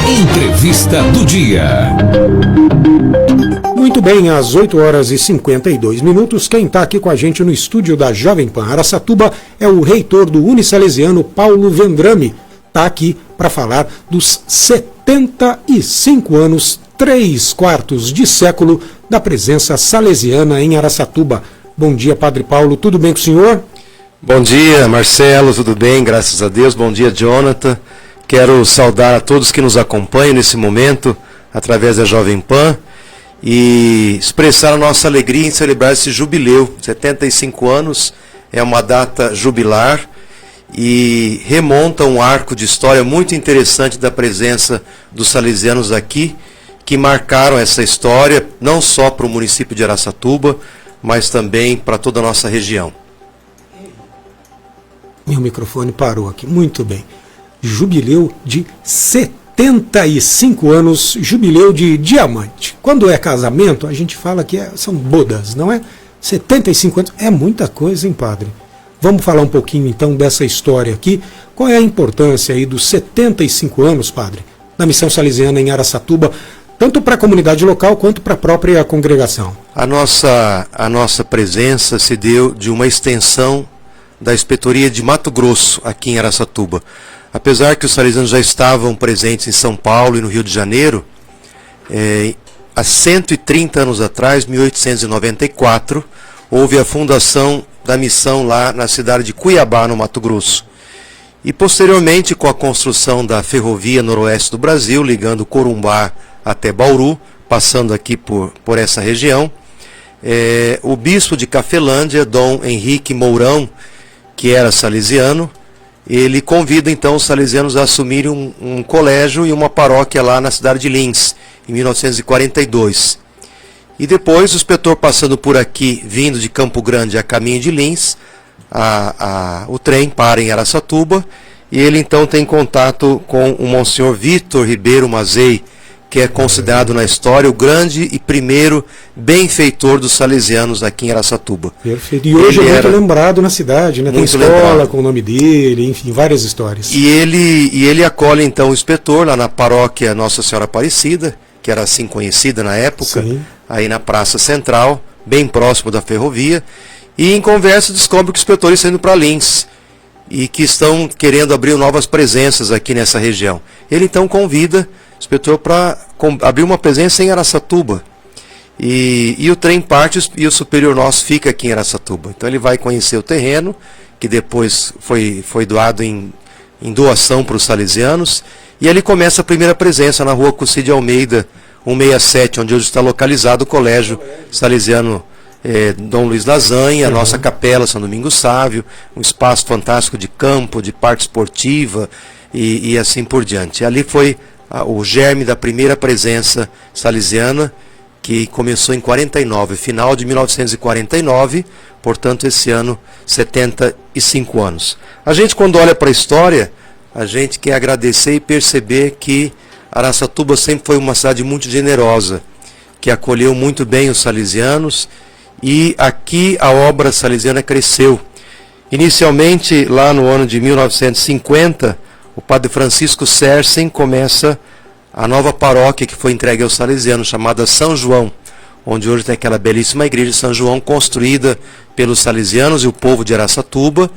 Entrevista do dia. Muito bem, às 8 horas e 52 minutos, quem está aqui com a gente no estúdio da Jovem Pan Araçatuba é o reitor do Unisalesiano, Paulo Vendrame. Está aqui para falar dos 75 anos, 3/4 de século da presença salesiana em Araçatuba. Bom dia, Padre Paulo, tudo bem com o senhor? Bom dia, Marcelo, tudo bem, graças a Deus. Bom dia, Jonathan. Quero saudar a todos que nos acompanham nesse momento, através da Jovem Pan, e expressar a nossa alegria em celebrar esse jubileu. 75 anos é uma data jubilar e remonta um arco de história muito interessante da presença dos salesianos aqui, que marcaram essa história, não só para o município de Araçatuba, mas também para toda a nossa região. Meu microfone parou aqui, muito bem. Jubileu de 75 anos, jubileu de diamante. Quando é casamento, a gente fala que são bodas, não é? 75 anos, é muita coisa, hein, padre? Vamos falar um pouquinho, então, dessa história aqui. Qual é a importância aí dos 75 anos, padre, da missão salesiana em Araçatuba, tanto para a comunidade local quanto para a própria congregação? A nossa presença se deu de uma extensão da Inspetoria de Mato Grosso, aqui em Araçatuba. Apesar que os salesianos já estavam presentes em São Paulo e no Rio de Janeiro, há 130 anos atrás, 1894, houve a fundação da missão lá na cidade de Cuiabá, no Mato Grosso. E posteriormente, com a construção da ferrovia noroeste do Brasil, ligando Corumbá até Bauru, passando aqui por essa região, o bispo de Cafelândia, Dom Henrique Mourão, que era salesiano, ele convida então os salesianos a assumirem um colégio e uma paróquia lá na cidade de Lins, em 1942. E depois o inspetor passando por aqui, vindo de Campo Grande a caminho de Lins, o trem para em Araçatuba, e ele então tem contato com o Monsenhor Vitor Ribeiro Mazei, que é considerado na história o grande e primeiro benfeitor dos salesianos aqui em Araçatuba. Perfeito. E hoje ele é muito lembrado na cidade, né? Tem escola lembrado com o nome dele, enfim, várias histórias. E ele acolhe então o inspetor lá na paróquia Nossa Senhora Aparecida, que era assim conhecida na época, sim, aí na Praça Central, bem próximo da ferrovia, e em conversa descobre que os inspetores estão indo para Lins e que estão querendo abrir novas presenças aqui nessa região. Ele então convida o inspetor para abrir uma presença em Araçatuba. E o trem parte e o superior nosso fica aqui em Araçatuba. Então ele vai conhecer o terreno, que depois foi doado em doação para os salesianos, e ele começa a primeira presença na rua Cucy de Almeida, 167, onde hoje está localizado o Colégio Salesiano Dom Luiz Lasanha, a nossa capela São Domingos Sávio, um espaço fantástico de campo, de parte esportiva e assim por diante. Ali foi o germe da primeira presença salesiana, que começou em 49, final de 1949, portanto esse ano 75 anos. A gente, quando olha para a história, a gente quer agradecer e perceber que Araçatuba sempre foi uma cidade muito generosa, que acolheu muito bem os salesianos, e aqui a obra salesiana cresceu. Inicialmente, lá no ano de 1950, o padre Francisco Sersen começa a nova paróquia que foi entregue aos salesianos, chamada São João, onde hoje tem aquela belíssima igreja de São João, construída pelos salesianos e o povo de Araçatuba,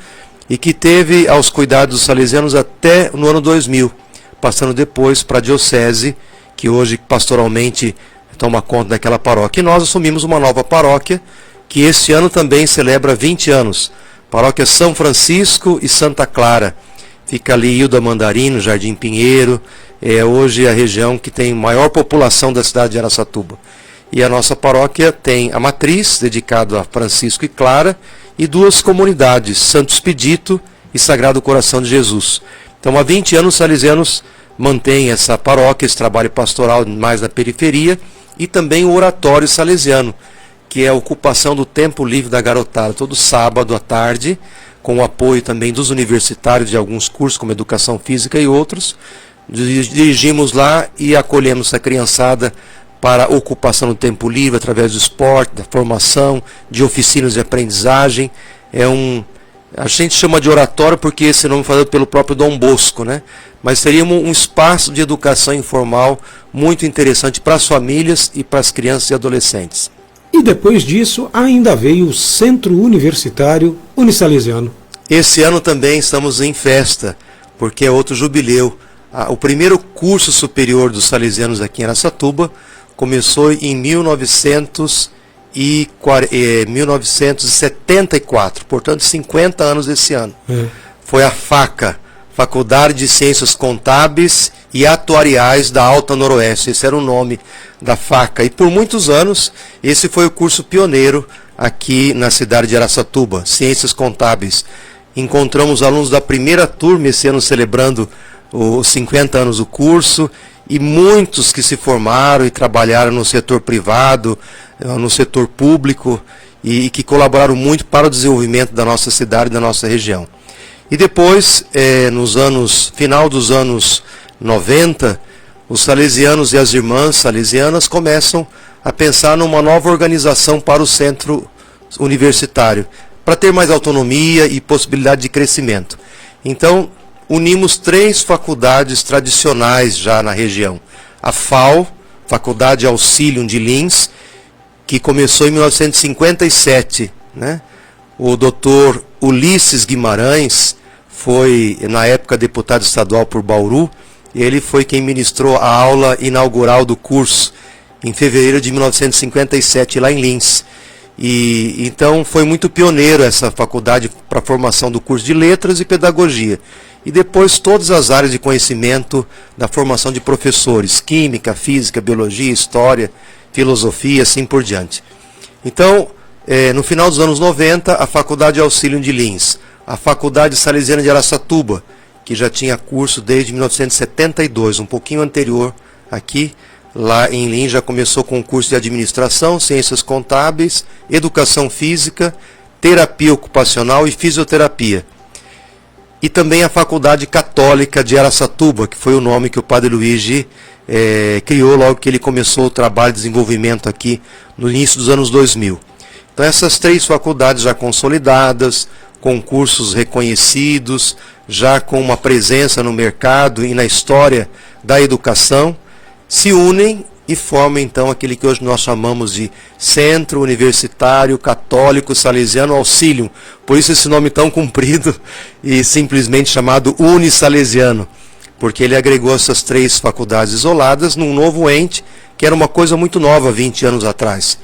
e que teve aos cuidados dos salesianos até no ano 2000, passando depois para a diocese, que hoje pastoralmente toma conta daquela paróquia. E nós assumimos uma nova paróquia, que este ano também celebra 20 anos, paróquia São Francisco e Santa Clara. Fica ali Ilda Mandarino, Jardim Pinheiro, é hoje a região que tem maior população da cidade de Araçatuba. E a nossa paróquia tem a matriz, dedicada a Francisco e Clara, e duas comunidades, Santo Expedito e Sagrado Coração de Jesus. Então há 20 anos os salesianos mantêm essa paróquia, esse trabalho pastoral mais na periferia, e também o oratório salesiano, que é a ocupação do tempo livre da garotada, todo sábado à tarde, com o apoio também dos universitários de alguns cursos, como Educação Física e outros. Dirigimos lá e acolhemos essa criançada para ocupação do tempo livre, através do esporte, da formação, de oficinas de aprendizagem. A gente chama de oratório porque esse nome foi dado pelo próprio Dom Bosco, né? Mas seria um espaço de educação informal muito interessante para as famílias e para as crianças e adolescentes. E depois disso, ainda veio o Centro Universitário Unisalesiano. Esse ano também estamos em festa, porque é outro jubileu. O primeiro curso superior dos salesianos aqui em Araçatuba começou em 1974, portanto 50 anos esse ano. Foi a FACA, Faculdade de Ciências Contábeis e Atuariais da Alta Noroeste. Esse era o nome da FACA. E por muitos anos, esse foi o curso pioneiro aqui na cidade de Araçatuba, Ciências Contábeis. Encontramos alunos da primeira turma esse ano celebrando os 50 anos do curso, e muitos que se formaram e trabalharam no setor privado, no setor público, e que colaboraram muito para o desenvolvimento da nossa cidade e da nossa região. E depois, final dos anos 90, os salesianos e as irmãs salesianas começam a pensar numa nova organização para o centro universitário, para ter mais autonomia e possibilidade de crescimento. Então, unimos 3 faculdades tradicionais já na região. A FAO, Faculdade Auxílio de Lins, que começou em 1957, né? O doutor Ulisses Guimarães foi, na época, deputado estadual por Bauru, e ele foi quem ministrou a aula inaugural do curso, em fevereiro de 1957, lá em Lins. E então foi muito pioneiro essa faculdade para a formação do curso de Letras e Pedagogia. E depois todas as áreas de conhecimento da formação de professores, Química, Física, Biologia, História, Filosofia, assim por diante. Então, no final dos anos 90, a Faculdade Auxílio de Lins, a Faculdade Salesiana de Araçatuba, que já tinha curso desde 1972, um pouquinho anterior aqui, lá em Lins já começou com o curso de Administração, Ciências Contábeis, Educação Física, Terapia Ocupacional e Fisioterapia. E também a Faculdade Católica de Araçatuba, que foi o nome que o Padre Luigi criou logo que ele começou o trabalho de desenvolvimento aqui no início dos anos 2000. Então essas 3 faculdades já consolidadas, com cursos reconhecidos, já com uma presença no mercado e na história da educação, se unem e formam então aquele que hoje nós chamamos de Centro Universitário Católico Salesiano Auxílio. Por isso esse nome tão comprido e simplesmente chamado Unisalesiano, porque ele agregou essas 3 faculdades isoladas num novo ente, que era uma coisa muito nova 20 anos atrás.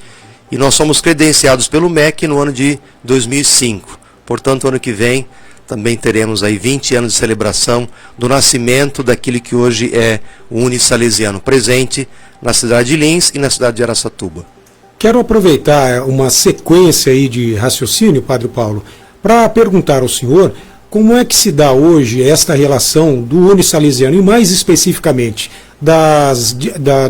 E nós somos credenciados pelo MEC no ano de 2005. Portanto, ano que vem também teremos aí 20 anos de celebração do nascimento daquele que hoje é o Unisalesiano, presente na cidade de Lins e na cidade de Araçatuba. Quero aproveitar uma sequência aí de raciocínio, Padre Paulo, para perguntar ao senhor como é que se dá hoje esta relação do Unisalesiano, e mais especificamente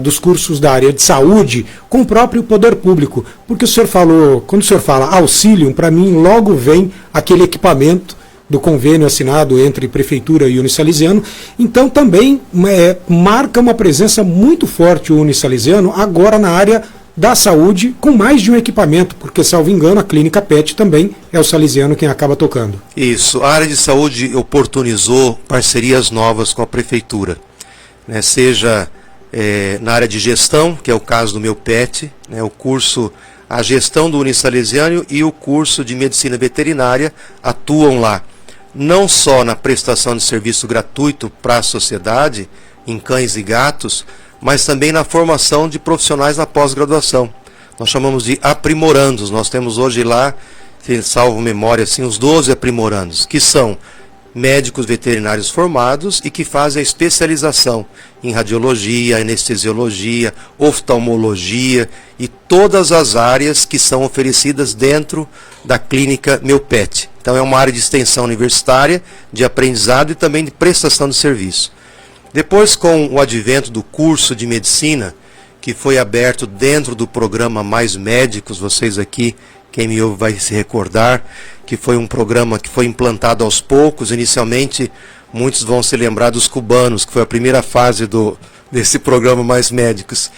dos cursos da área de saúde com o próprio poder público. Porque o senhor falou, quando o senhor fala auxílio, para mim logo vem aquele equipamento do convênio assinado entre Prefeitura e Unisalesiano. Então também marca uma presença muito forte o Unisalesiano agora na área da saúde, com mais de um equipamento, porque, salvo engano, a clínica PET também é o salesiano quem acaba tocando. Isso, a área de saúde oportunizou parcerias novas com a Prefeitura, né, seja na área de gestão, que é o caso do meu PET, né, o curso, a gestão do Unisalesiano e o curso de medicina veterinária atuam lá, não só na prestação de serviço gratuito para a sociedade, em cães e gatos, mas também na formação de profissionais na pós-graduação. Nós chamamos de aprimorandos. Nós temos hoje lá, salvo memória, assim, os 12 aprimorandos, que são médicos veterinários formados e que fazem a especialização em radiologia, anestesiologia, oftalmologia e todas as áreas que são oferecidas dentro da clínica Meu Pet. Então é uma área de extensão universitária, de aprendizado e também de prestação de serviço. Depois, com o advento do curso de medicina, que foi aberto dentro do programa Mais Médicos, vocês aqui, quem me ouve vai se recordar, que foi um programa que foi implantado aos poucos. Inicialmente, muitos vão se lembrar dos cubanos, que foi a primeira fase desse programa Mais Médicos.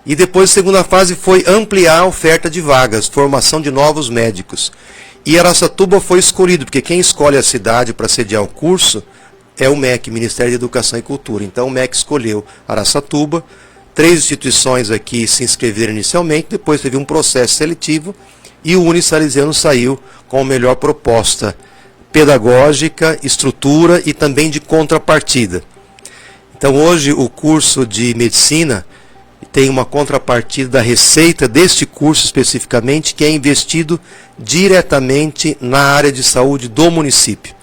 E depois, a segunda fase foi ampliar a oferta de vagas, formação de novos médicos. E Araçatuba foi escolhido, porque quem escolhe a cidade para sediar o curso é o MEC, Ministério da Educação e Cultura. Então o MEC escolheu Araçatuba, 3 instituições aqui se inscreveram inicialmente, depois teve um processo seletivo e o Unisalesiano saiu com a melhor proposta pedagógica, estrutura e também de contrapartida. Então hoje o curso de medicina tem uma contrapartida da receita deste curso especificamente, que é investido diretamente na área de saúde do município.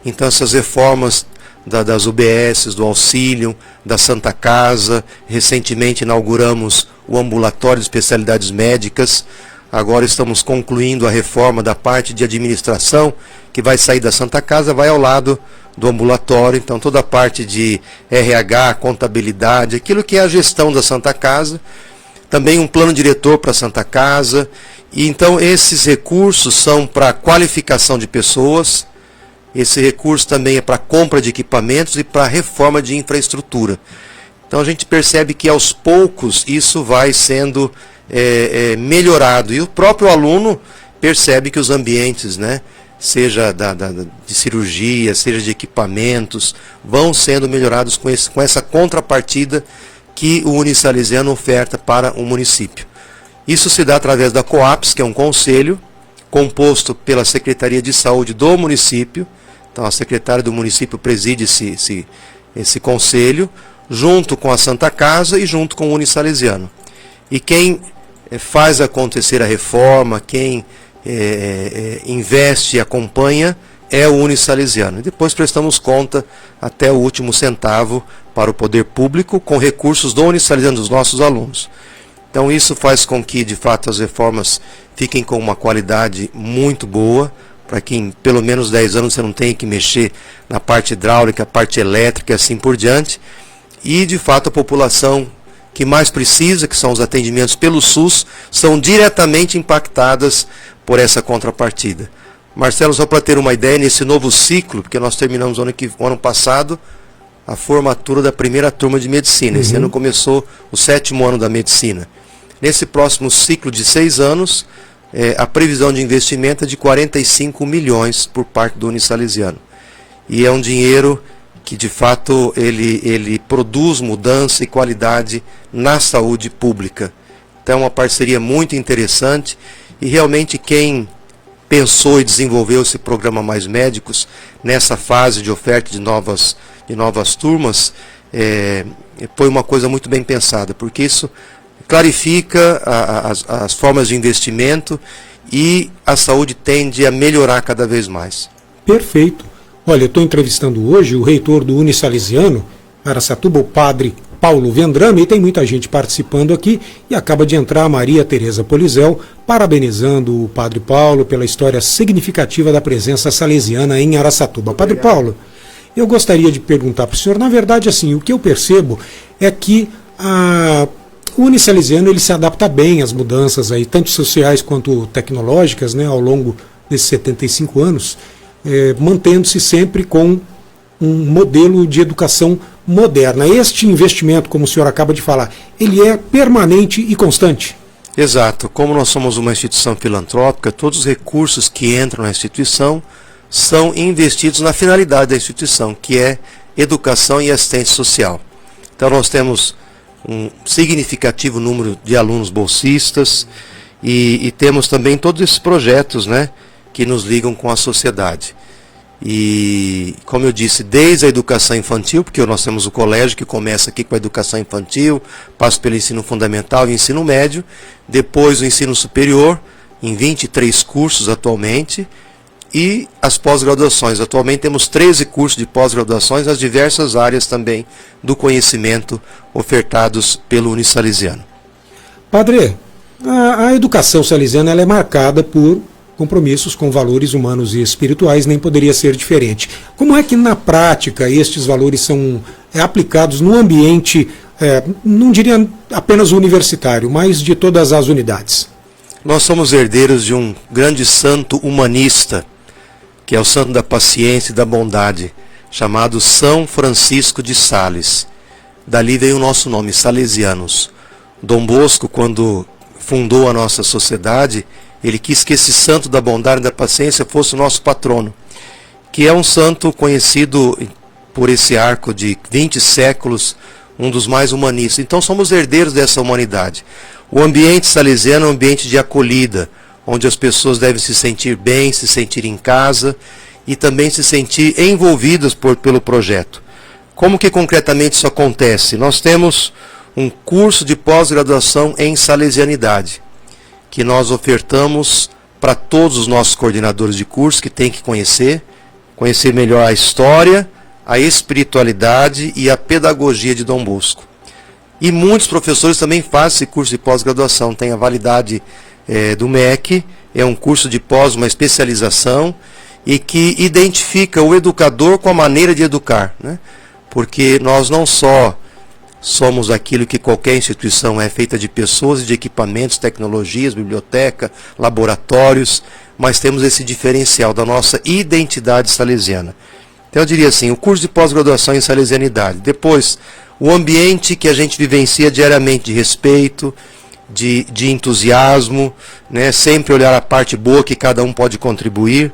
Então essas reformas das UBSs, do auxílio, da Santa Casa, recentemente inauguramos o ambulatório de especialidades médicas, agora estamos concluindo a reforma da parte de administração, que vai sair da Santa Casa, vai ao lado do ambulatório, então toda a parte de RH, contabilidade, aquilo que é a gestão da Santa Casa, também um plano diretor para a Santa Casa, e então esses recursos são para qualificação de pessoas, esse recurso também é para compra de equipamentos e para reforma de infraestrutura. Então a gente percebe que aos poucos isso vai sendo melhorado, e o próprio aluno percebe que os ambientes, né, seja de cirurgia, seja de equipamentos, vão sendo melhorados com essa contrapartida que o Unisalesiano oferta para o município. Isso se dá através da COAPS, que é um conselho composto pela Secretaria de Saúde do município. Então a secretária do município preside esse conselho, junto com a Santa Casa e junto com o Unisalesiano. E quem faz acontecer a reforma, quem investe e acompanha é o Unisalesiano. E depois prestamos conta até o último centavo para o poder público com recursos do Unisalesiano, dos nossos alunos. Então isso faz com que de fato as reformas fiquem com uma qualidade muito boa, para que em pelo menos 10 anos você não tenha que mexer na parte hidráulica, parte elétrica e assim por diante. E de fato a população que mais precisa, que são os atendimentos pelo SUS, são diretamente impactadas por essa contrapartida. Marcelo, só para ter uma ideia, nesse novo ciclo, porque nós terminamos o ano passado a formatura da primeira turma de medicina, esse ano começou o 7º ano da medicina. Nesse próximo ciclo de 6 anos, a previsão de investimento é de 45 milhões por parte do Unisalesiano. E é um dinheiro que de fato ele produz mudança e qualidade na saúde pública. Então é uma parceria muito interessante e realmente quem pensou e desenvolveu esse programa Mais Médicos nessa fase de oferta de novas turmas foi uma coisa muito bem pensada, porque isso clarifica as formas de investimento e a saúde tende a melhorar cada vez mais. Perfeito. Olha, eu estou entrevistando hoje o reitor do Unisalesiano, Araçatuba, o padre Paulo Vendrame, e tem muita gente participando aqui, e acaba de entrar a Maria Tereza Polizel, parabenizando o padre Paulo pela história significativa da presença salesiana em Araçatuba. Padre Paulo, eu gostaria de perguntar para o senhor, na verdade, assim, o que eu percebo é que o Unisalesiano ele se adapta bem às mudanças aí, tanto sociais quanto tecnológicas, né, ao longo desses 75 anos, mantendo-se sempre com um modelo de educação moderna. Este investimento, como o senhor acaba de falar, ele é permanente e constante? Exato. Como nós somos uma instituição filantrópica, todos os recursos que entram na instituição são investidos na finalidade da instituição, que é educação e assistência social. Então nós temos um significativo número de alunos bolsistas e temos também todos esses projetos, né, que nos ligam com a sociedade. E, como eu disse, desde a educação infantil, porque nós temos o colégio que começa aqui com a educação infantil, passa pelo ensino fundamental e ensino médio, depois o ensino superior, em 23 cursos atualmente, e as pós-graduações. Atualmente temos 13 cursos de pós-graduações nas diversas áreas também do conhecimento ofertados pelo Unisalesiano. Padre, a educação salesiana ela é marcada por compromissos com valores humanos e espirituais, nem poderia ser diferente. Como é que na prática estes valores são aplicados no ambiente, não diria apenas universitário, mas de todas as unidades? Nós somos herdeiros de um grande santo humanista, que é o santo da paciência e da bondade, chamado São Francisco de Sales. Dali veio o nosso nome, Salesianos. Dom Bosco, quando fundou a nossa sociedade, Ele quis que esse santo da bondade e da paciência fosse o nosso patrono, que é um santo conhecido por esse arco de 20 séculos, um dos mais humanistas. Então somos herdeiros dessa humanidade. O ambiente salesiano é um ambiente de acolhida, onde as pessoas devem se sentir bem, se sentir em casa e também se sentir envolvidas pelo projeto. Como que concretamente isso acontece? Nós temos um curso de pós-graduação em salesianidade, que nós ofertamos para todos os nossos coordenadores de curso, que têm que conhecer melhor a história, a espiritualidade e a pedagogia de Dom Bosco. E muitos professores também fazem esse curso de pós-graduação, tem a validade do MEC, é um curso de pós, uma especialização, e que identifica o educador com a maneira de educar, né? Porque nós não só somos aquilo que qualquer instituição é, feita de pessoas e de equipamentos, tecnologias, biblioteca, laboratórios, mas temos esse diferencial da nossa identidade salesiana. Então eu diria assim, o curso de pós-graduação em salesianidade, depois o ambiente que a gente vivencia diariamente de respeito, de entusiasmo, né? Sempre olhar a parte boa que cada um pode contribuir.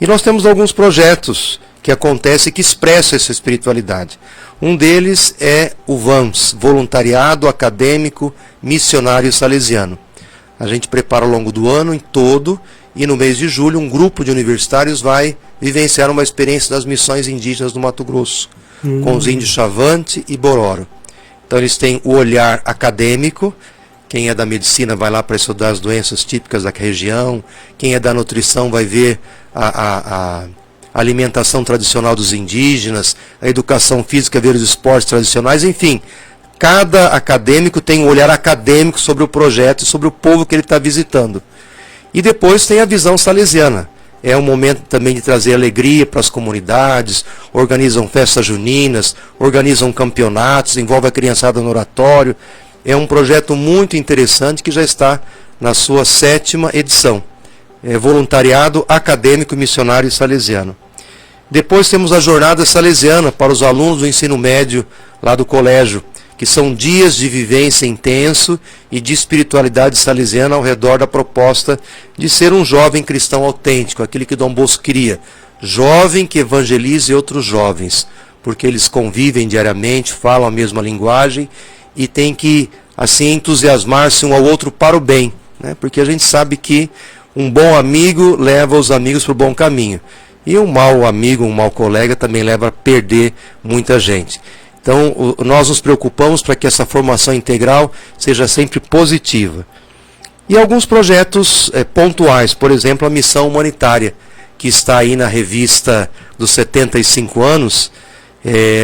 E nós temos alguns projetos que acontecem que expressam essa espiritualidade. Um deles é o VAMS, Voluntariado Acadêmico Missionário Salesiano. A gente prepara ao longo do ano em todo, e no mês de julho um grupo de universitários vai vivenciar uma experiência das missões indígenas do Mato Grosso, com os índios Chavante e Bororo. Então eles têm o olhar acadêmico, quem é da medicina vai lá para estudar as doenças típicas da região, quem é da nutrição vai ver a alimentação tradicional dos indígenas, a educação física ver os esportes tradicionais, enfim, cada acadêmico tem um olhar acadêmico sobre o projeto e sobre o povo que ele está visitando. E depois tem a visão salesiana. É um momento também de trazer alegria para as comunidades, organizam festas juninas, organizam campeonatos, envolve a criançada no oratório. É um projeto muito interessante que já está na sua 7ª edição. É Voluntariado Acadêmico Missionário Salesiano. Depois temos a Jornada Salesiana para os alunos do ensino médio lá do colégio, que são dias de vivência intenso e de espiritualidade salesiana ao redor da proposta de ser um jovem cristão autêntico, aquele que Dom Bosco queria, jovem que evangelize outros jovens, porque eles convivem diariamente, falam a mesma linguagem e tem que assim entusiasmar-se um ao outro para o bem, né? Porque a gente sabe que um bom amigo leva os amigos para o bom caminho, e um mau amigo, um mau colega também leva a perder muita gente. Então, nós nos preocupamos para que essa formação integral seja sempre positiva. E alguns projetos pontuais, por exemplo, a missão humanitária, que está aí na revista dos 75 anos,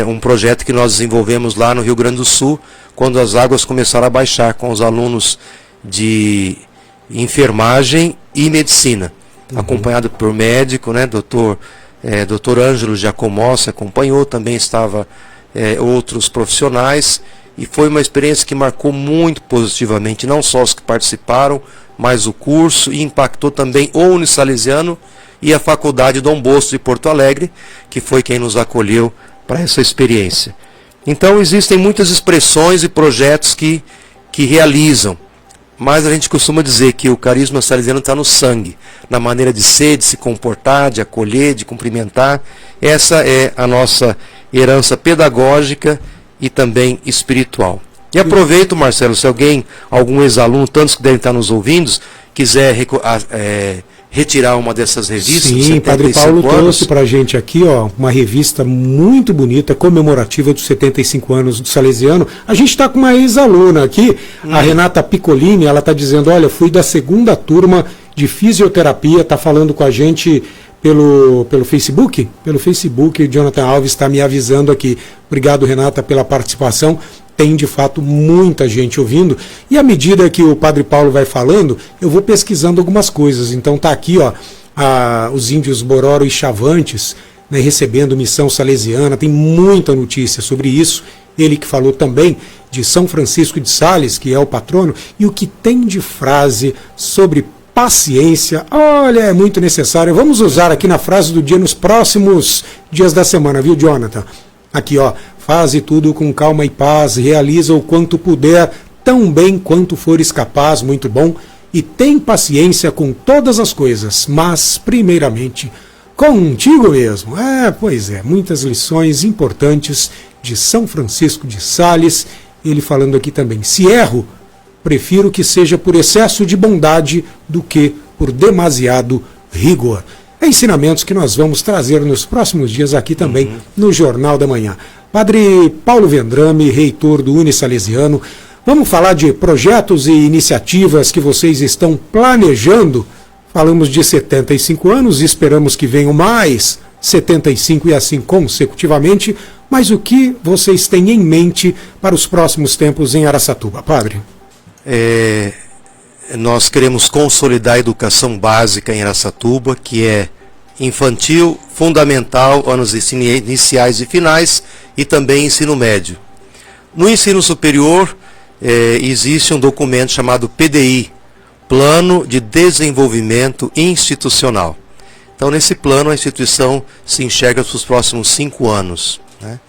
um projeto que nós desenvolvemos lá no Rio Grande do Sul, quando as águas começaram a baixar, com os alunos de enfermagem e medicina, acompanhado por médico, né, doutor Ângelo Giacomò se acompanhou, também estava outros profissionais, e foi uma experiência que marcou muito positivamente, não só os que participaram, mas o curso, e impactou também o Unisalesiano e a Faculdade Dom Bosco de Porto Alegre, que foi quem nos acolheu para essa experiência. Então existem muitas expressões e projetos que realizam, mas a gente costuma dizer que o carisma salesiano está no sangue, na maneira de ser, de se comportar, de acolher, de cumprimentar. Essa é a nossa herança pedagógica e também espiritual. E aproveito, Marcelo, se algum ex-aluno, tantos que devem estar nos ouvindo, quiser retirar uma dessas revistas. Sim, Padre Paulo trouxe para a gente aqui uma revista muito bonita, comemorativa dos 75 anos do Salesiano. A gente está com uma ex-aluna aqui, a Renata Piccolini, ela está dizendo, olha, fui da 2ª turma de fisioterapia, está falando com a gente pelo Facebook? Pelo Facebook, o Jonathan Alves está me avisando aqui. Obrigado, Renata, pela participação. Tem, de fato, muita gente ouvindo. E à medida que o Padre Paulo vai falando, eu vou pesquisando algumas coisas. Então está aqui, os índios Bororo e Chavantes, né, recebendo missão salesiana. Tem muita notícia sobre isso. Ele que falou também de São Francisco de Sales, que é o patrono, e o que tem de frase sobre paciência, olha, é muito necessário. Vamos usar aqui na frase do dia nos próximos dias da semana, viu, Jonathan? Aqui, faze tudo com calma e paz, realiza o quanto puder, tão bem quanto fores capaz, muito bom. e tem paciência com todas as coisas, mas, primeiramente, contigo mesmo. Pois é, muitas lições importantes de São Francisco de Sales. Ele falando aqui também, se erro, prefiro que seja por excesso de bondade do que por demasiado rigor. Ensinamentos que nós vamos trazer nos próximos dias aqui também no Jornal da Manhã. Padre Paulo Vendrame, reitor do Unisalesiano, vamos falar de projetos e iniciativas que vocês estão planejando. Falamos de 75 anos, esperamos que venham mais 75 e assim consecutivamente, mas o que vocês têm em mente para os próximos tempos em Araçatuba, padre? Nós queremos consolidar a educação básica em Araçatuba, que é infantil, fundamental, anos iniciais e finais, e também ensino médio. No ensino superior, existe um documento chamado PDI, Plano de Desenvolvimento Institucional. Então, nesse plano, a instituição se enxerga para os próximos 5 anos, né?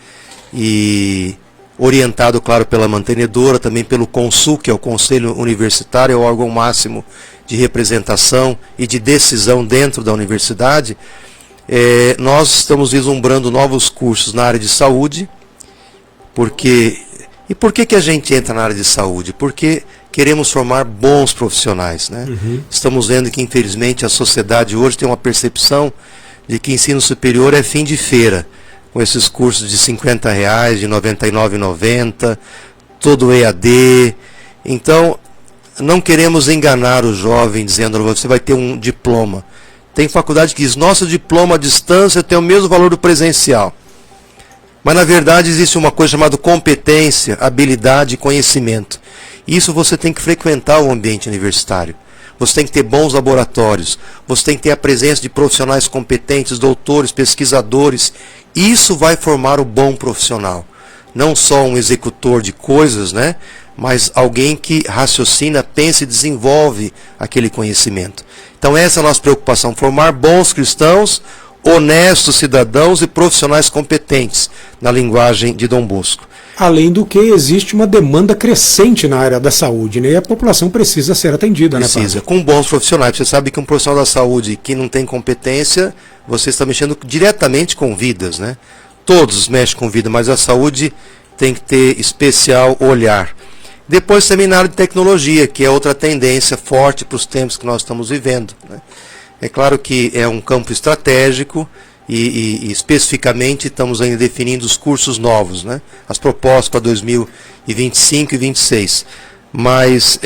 E orientado, claro, pela mantenedora, também pelo CONSUL, que é o Conselho Universitário, é o órgão máximo de representação e de decisão dentro da universidade. Nós estamos vislumbrando novos cursos na área de saúde, E por que a gente entra na área de saúde? Porque queremos formar bons profissionais, né? Estamos vendo que, infelizmente, a sociedade hoje tem uma percepção de que ensino superior é fim de feira, com esses cursos de R$50, de R$ 99,90, todo EAD. Então, não queremos enganar o jovem dizendo, você vai ter um diploma. Tem faculdade que diz, nosso diploma à distância tem o mesmo valor do presencial. Mas, na verdade, existe uma coisa chamada competência, habilidade e conhecimento. Isso você tem que frequentar o ambiente universitário. Você tem que ter bons laboratórios. Você tem que ter a presença de profissionais competentes, doutores, pesquisadores. Isso vai formar o bom profissional. Não só um executor de coisas, né? Mas alguém que raciocina, pensa e desenvolve aquele conhecimento. Então essa é a nossa preocupação, formar bons cristãos, honestos cidadãos e profissionais competentes, na linguagem de Dom Bosco. Além do que existe uma demanda crescente na área da saúde, né? E a população precisa ser atendida, Precisa, né, com bons profissionais. Você sabe que um profissional da saúde que não tem competência, você está mexendo diretamente com vidas, né? Todos mexem com vida, mas a saúde tem que ter especial olhar. Depois também na área de tecnologia, que é outra tendência forte para os tempos que nós estamos vivendo, né? É claro que é um campo estratégico e especificamente estamos ainda definindo os cursos novos, né? As propostas para 2025 e 2026. Mas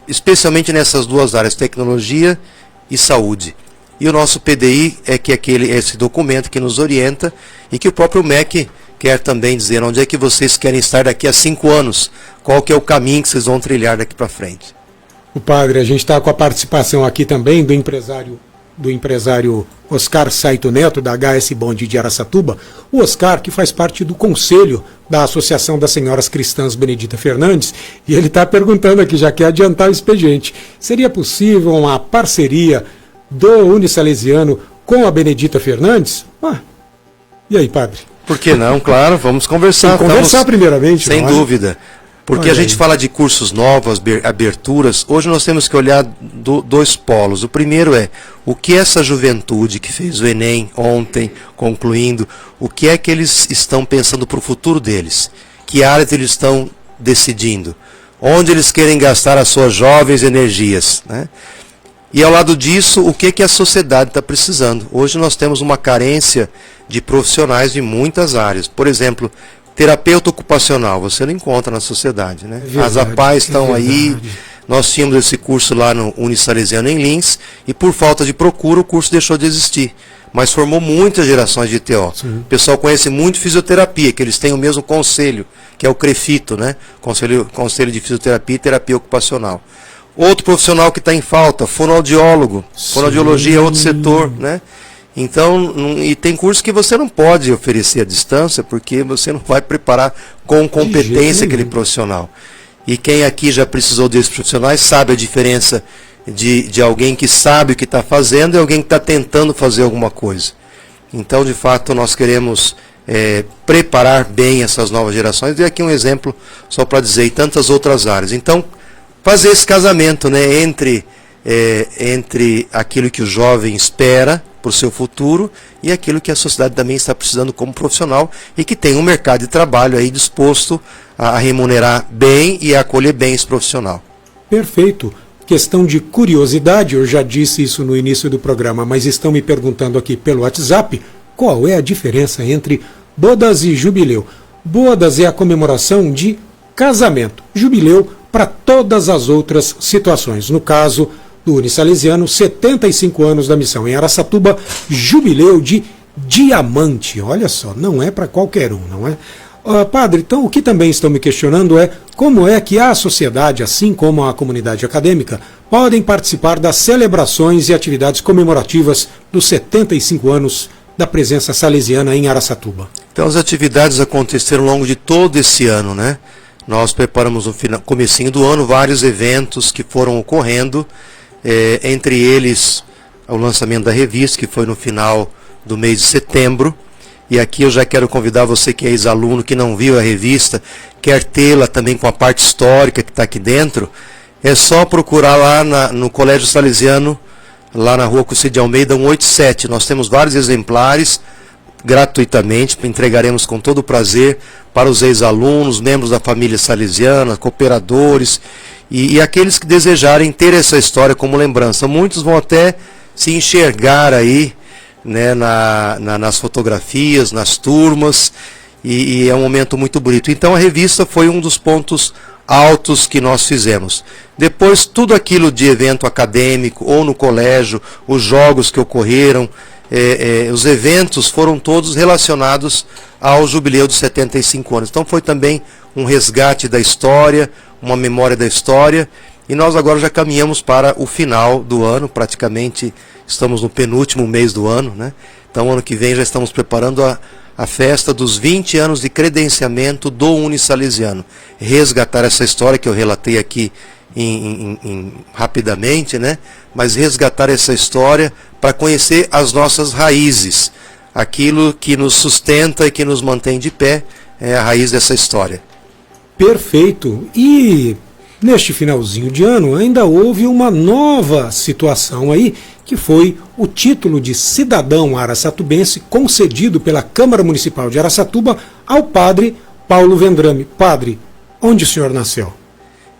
especialmente nessas duas áreas, tecnologia e saúde. E o nosso PDI é esse documento que nos orienta e que o próprio MEC quer também dizer onde é que vocês querem estar daqui a 5 anos, qual que é o caminho que vocês vão trilhar daqui para frente. O padre, a gente está com a participação aqui também do empresário Oscar Saito Neto, da HS Bond de Araçatuba. O Oscar, que faz parte do conselho da Associação das Senhoras Cristãs Benedita Fernandes, e ele está perguntando aqui, já quer adiantar o expediente, seria possível uma parceria do Unisalesiano com a Benedita Fernandes? E aí, padre? Por que não? Claro, vamos conversar. Primeiramente. Sem dúvida. Porque a gente fala de cursos novos, aberturas. Hoje nós temos que olhar dois polos. O primeiro é o que essa juventude que fez o Enem ontem, concluindo, o que é que eles estão pensando para o futuro deles? Que áreas eles estão decidindo? Onde eles querem gastar as suas jovens energias, né? E ao lado disso, o que a sociedade está precisando? Hoje nós temos uma carência de profissionais de muitas áreas. Por exemplo, terapeuta ocupacional, você não encontra na sociedade, né? As APAES estão aí. Nós tínhamos esse curso lá no Unisalesiano em Lins, e por falta de procura o curso deixou de existir. Mas formou muitas gerações de TO. Sim. O pessoal conhece muito fisioterapia, que eles têm o mesmo conselho, que é o CREFITO, né? Conselho de Fisioterapia e Terapia Ocupacional. Outro profissional que está em falta, fonoaudiólogo. Sim. Fonoaudiologia é outro setor, né? Então, e tem cursos que você não pode oferecer à distância, porque você não vai preparar com competência aquele profissional. E quem aqui já precisou desses profissionais sabe a diferença de alguém que sabe o que está fazendo e alguém que está tentando fazer alguma coisa. Então, de fato, nós queremos preparar bem essas novas gerações. E aqui um exemplo, só para dizer, e tantas outras áreas. Então, fazer esse casamento, né, entre aquilo que o jovem espera para o seu futuro e aquilo que a sociedade também está precisando como profissional e que tem um mercado de trabalho aí disposto a remunerar bem e a acolher bem esse profissional. Perfeito. Questão de curiosidade, eu já disse isso no início do programa, mas estão me perguntando aqui pelo WhatsApp qual é a diferença entre bodas e jubileu. Bodas é a comemoração de casamento, jubileu para todas as outras situações. No caso do Unisalesiano, 75 anos da missão em Araçatuba, jubileu de diamante. Olha só, não é para qualquer um, não é? Padre, então o que também estão me questionando é como é que a sociedade, assim como a comunidade acadêmica, podem participar das celebrações e atividades comemorativas dos 75 anos da presença salesiana em Araçatuba. Então as atividades aconteceram ao longo de todo esse ano, né? Nós preparamos no comecinho do ano vários eventos que foram ocorrendo, entre eles o lançamento da revista, que foi no final do mês de setembro. E aqui eu já quero convidar você que é ex-aluno, que não viu a revista, quer tê-la também com a parte histórica que está aqui dentro, é só procurar lá no Colégio Salesiano, lá na rua Cussi de Almeida 187. Nós temos vários exemplares, gratuitamente, entregaremos com todo prazer para os ex-alunos, membros da família salesiana, cooperadores e aqueles que desejarem ter essa história como lembrança. Muitos vão até se enxergar aí, né, nas fotografias, nas turmas, e é um momento muito bonito. Então a revista foi um dos pontos altos que nós fizemos. Depois, tudo aquilo de evento acadêmico ou no colégio, os jogos que ocorreram, os eventos foram todos relacionados ao jubileu de 75 anos. Então foi também um resgate da história, uma memória da história, e nós agora já caminhamos para o final do ano, praticamente estamos no penúltimo mês do ano, né? Então ano que vem já estamos preparando a festa dos 20 anos de credenciamento do Unisalesiano. Resgatar essa história que eu relatei aqui rapidamente, né? Mas resgatar essa história para conhecer as nossas raízes, aquilo que nos sustenta e que nos mantém de pé, é a raiz dessa história. Perfeito. E neste finalzinho de ano ainda houve uma nova situação aí, que foi o título de cidadão araçatubense concedido pela Câmara Municipal de Araçatuba ao padre Paulo Vendrame. Padre, onde o senhor nasceu?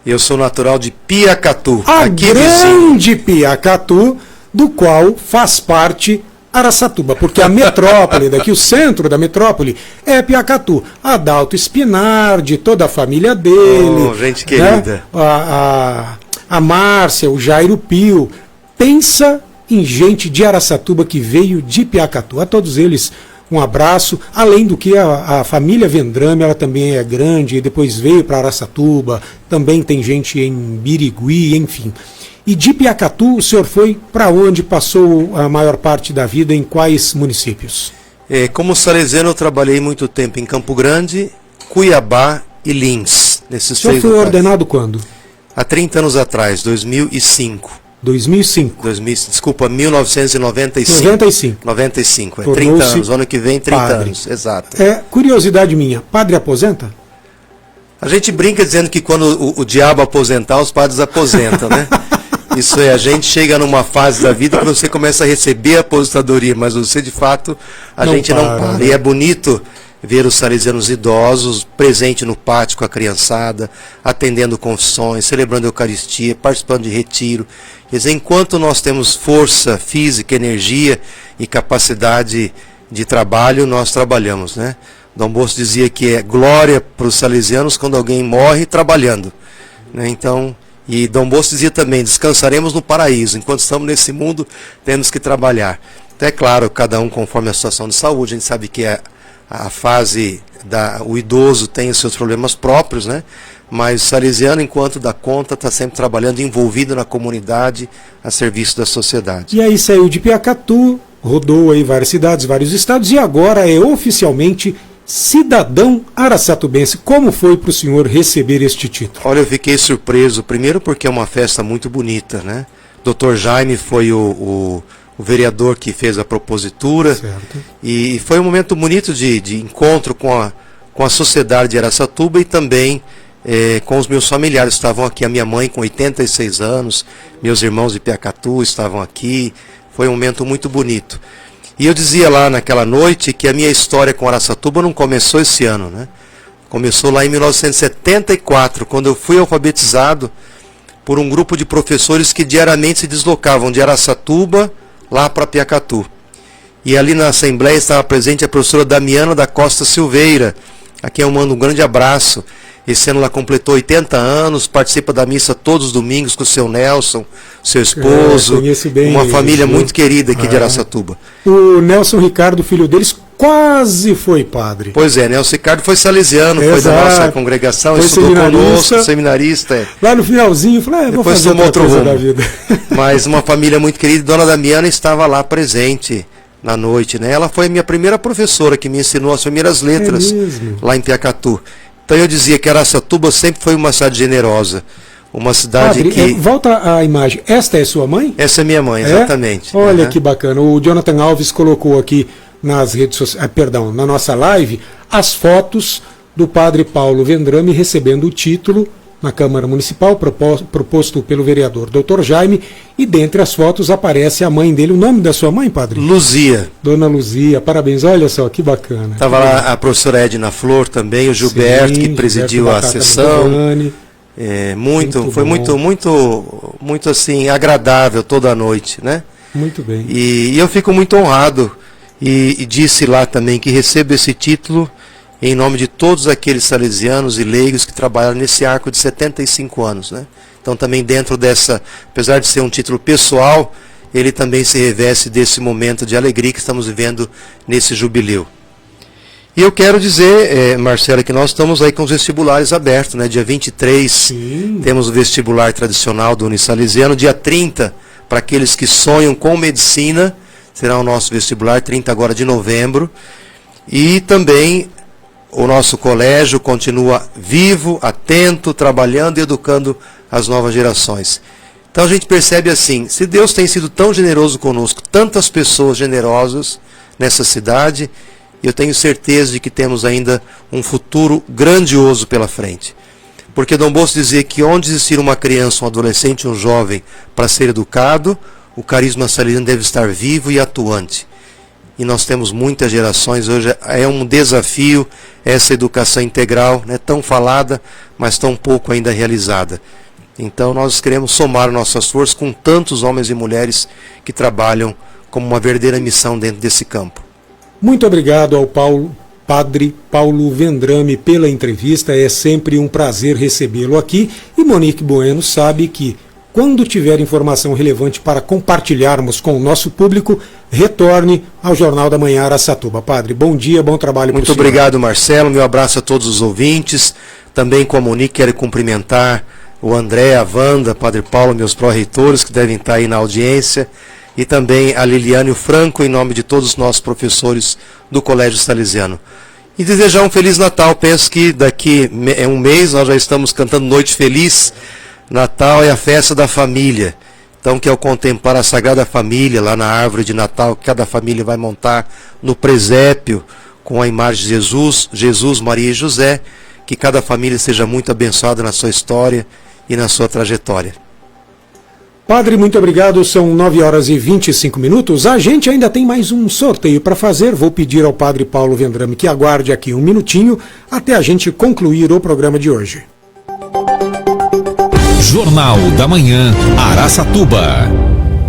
Eu sou natural de Piacatu, a aqui grande Piacatu, do qual faz parte Araçatuba, porque a metrópole daqui, o centro da metrópole, é Piacatu. Adalto Spinardi, toda a família dele. Oh, gente querida. Né? A Márcia, o Jairo Pio. Pensa em gente de Araçatuba que veio de Piacatu. A todos eles um abraço, além do que a família Vendrame, ela também é grande, e depois veio para Araçatuba, também tem gente em Birigui, enfim. E de Piacatu, o senhor foi para onde passou a maior parte da vida, em quais municípios? Como salesiano, eu trabalhei muito tempo em Campo Grande, Cuiabá e Lins. Nesses o senhor foi ordenado quando? Há 30 anos atrás, 2005. 2005. Desculpa, 1995. 95, 30 anos, ano que vem 30 padre. Anos, exato. Curiosidade minha, padre aposenta? A gente brinca dizendo que quando o diabo aposentar, os padres aposentam, né? Isso é, a gente chega numa fase da vida que você começa a receber a aposentadoria, mas você de fato, a gente não para. Né? E é bonito ver os salesianos idosos presentes no pátio com a criançada, atendendo confissões, celebrando a Eucaristia, participando de retiro. Quer dizer, enquanto nós temos força física, energia e capacidade de trabalho, nós trabalhamos, né? Dom Bosco dizia que é glória para os salesianos quando alguém morre trabalhando, né? Então, e Dom Bosco dizia também, descansaremos no paraíso, enquanto estamos nesse mundo, temos que trabalhar. Então, é claro, cada um conforme a situação de saúde, a gente sabe que a fase, o idoso tem os seus problemas próprios, né? Mas o salesiano, enquanto dá conta, está sempre trabalhando, envolvido na comunidade, a serviço da sociedade. E aí saiu de Piacatu, rodou aí várias cidades, vários estados, e agora é oficialmente cidadão araçatubense. Como foi para o senhor receber este título? Olha, eu fiquei surpreso, primeiro porque é uma festa muito bonita, né? Dr. Jaime foi o vereador que fez a propositura, certo. E foi um momento bonito de encontro com a sociedade de Araçatuba e também com os meus familiares. Estavam aqui, a minha mãe com 86 anos, meus irmãos de Piacatu estavam aqui. Foi um momento muito bonito. E eu dizia lá naquela noite que a minha história com Araçatuba não começou esse ano, né? Começou lá em 1974, quando eu fui alfabetizado por um grupo de professores que diariamente se deslocavam de Araçatuba lá para Piacatu. E ali na Assembleia estava presente a professora Damiana da Costa Silveira, a quem eu mando um grande abraço. Esse ano ela completou 80 anos, participa da missa todos os domingos com o seu Nelson, seu esposo, uma família muito querida aqui de Araçatuba. O Nelson Ricardo, filho deles, quase foi padre. Pois é, Nelson Ricardo foi salesiano, foi da nossa congregação, foi estudou conosco, seminarista. Lá no finalzinho, falei, vou fazer outra coisa da vida. Mas uma família muito querida, Dona Damiana estava lá presente na noite, né? Ela foi a minha primeira professora que me ensinou as primeiras letras lá em Piacatu. Então eu dizia que Araçatuba sempre foi uma cidade generosa, uma cidade que... Volta a imagem, esta é sua mãe? Essa é minha mãe, exatamente. Olha que bacana, o Jonathan Alves colocou aqui nas redes sociais, na nossa live, as fotos do padre Paulo Vendrame recebendo o título na Câmara Municipal, proposto pelo vereador Dr. Jaime, e dentre as fotos aparece a mãe dele. O nome da sua mãe, padre? Luzia. Dona Luzia, parabéns, olha só, que bacana. Estava lá a professora Edna Flor também, o Gilberto, que presidiu a sessão. Foi muito assim, agradável toda a noite, né? Muito bem. E eu fico muito honrado, e disse lá também que recebo esse título em nome de todos aqueles salesianos e leigos que trabalharam nesse arco de 75 anos, né? Então também dentro dessa, apesar de ser um título pessoal, ele também se reveste desse momento de alegria que estamos vivendo nesse jubileu. E eu quero dizer, Marcela, que nós estamos aí com os vestibulares abertos, né? Dia 23 temos o vestibular tradicional do Unisalesiano, dia 30, para aqueles que sonham com medicina, será o nosso vestibular, 30 agora de novembro, e também o nosso colégio continua vivo, atento, trabalhando e educando as novas gerações. Então a gente percebe assim, se Deus tem sido tão generoso conosco, tantas pessoas generosas nessa cidade, eu tenho certeza de que temos ainda um futuro grandioso pela frente. Porque Dom Bosco dizia que onde existir uma criança, um adolescente, um jovem para ser educado, o carisma salesiano deve estar vivo e atuante. E nós temos muitas gerações, hoje é um desafio essa educação integral, né, tão falada, mas tão pouco ainda realizada. Então nós queremos somar nossas forças com tantos homens e mulheres que trabalham como uma verdadeira missão dentro desse campo. Muito obrigado ao padre Paulo Vendrame pela entrevista, é sempre um prazer recebê-lo aqui, e Monique Bueno sabe que quando tiver informação relevante para compartilharmos com o nosso público, retorne ao Jornal da Manhã Araçatuba. Padre, bom dia, bom trabalho para o senhor. Muito obrigado, Marcelo. Meu abraço a todos os ouvintes. Também com a Monique, quero cumprimentar o André, a Wanda, Padre Paulo, meus pró-reitores que devem estar aí na audiência, e também a Liliane e o Franco, em nome de todos os nossos professores do Colégio Salesiano. E desejar um Feliz Natal. Penso que daqui a um mês nós já estamos cantando Noite Feliz. Natal é a festa da família. Então, que ao contemplar a Sagrada Família lá na árvore de Natal, que cada família vai montar no presépio com a imagem de Jesus, Maria e José, que cada família seja muito abençoada na sua história e na sua trajetória. Padre, muito obrigado. São 9h25. A gente ainda tem mais um sorteio para fazer. Vou pedir ao Padre Paulo Vendrame que aguarde aqui um minutinho até a gente concluir o programa de hoje. Jornal da Manhã Araçatuba.